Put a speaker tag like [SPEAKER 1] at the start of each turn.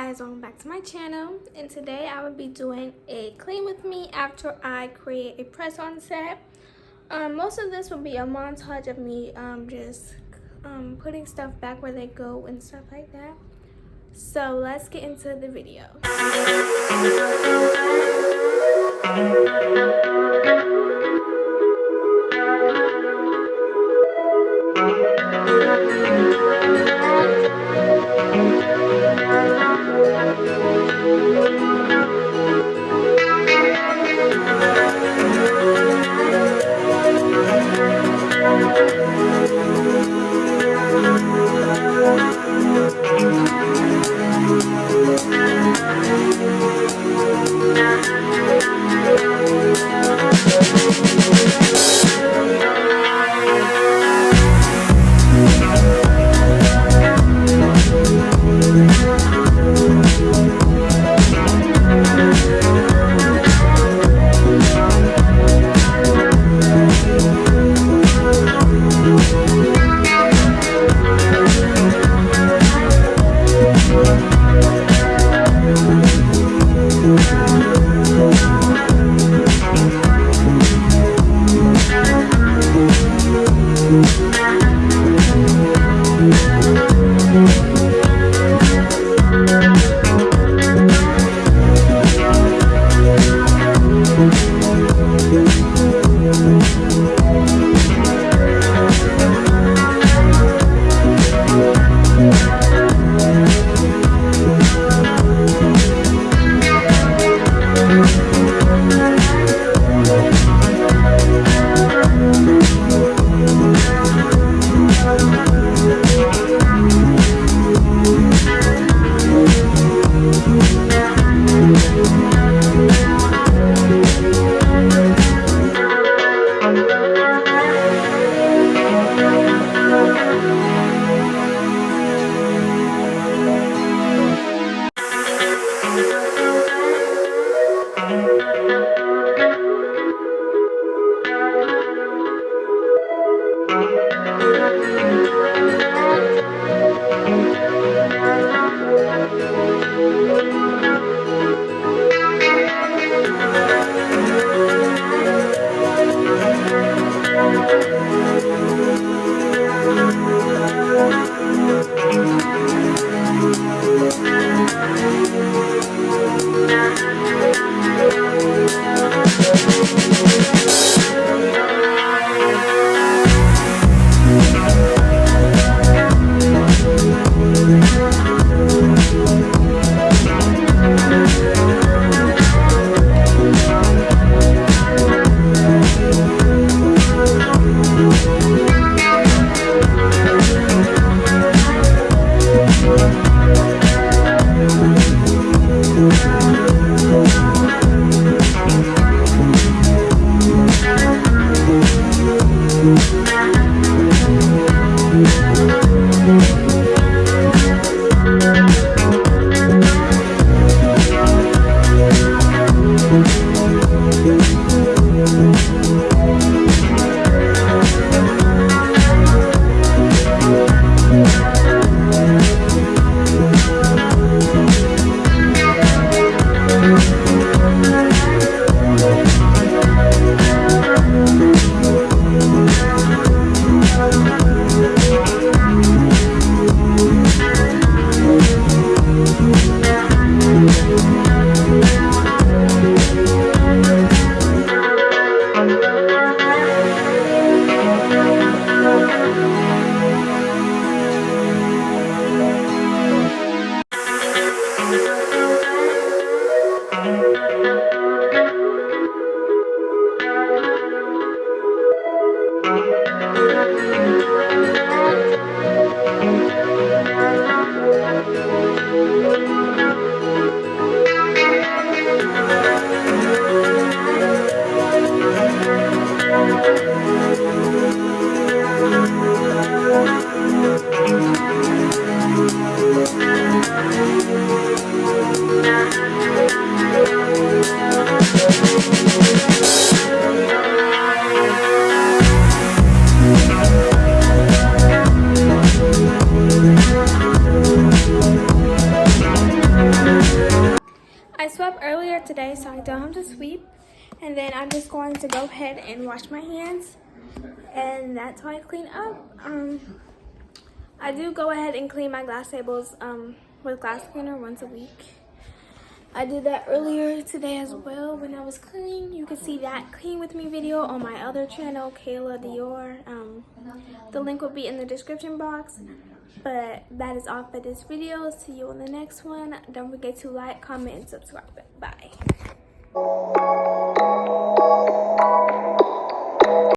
[SPEAKER 1] guys, welcome back to my channel, and today I will be doing a clean with me after I create a press-on set. Most of this will be a montage of me just putting stuff back where they go and stuff like that. So let's get into the video. today, so I don't have to sweep. And then I'm just going to go ahead and wash my hands, and that's how I clean up. I do go ahead and clean my glass tables with glass cleaner once a week. I did that earlier today as well when I was cleaning. You can see that clean with me video on my other channel, Kayla Dior. The link will be in the description box. But that is all for this video. See you on the next one. Don't forget to like, comment, and subscribe. Bye.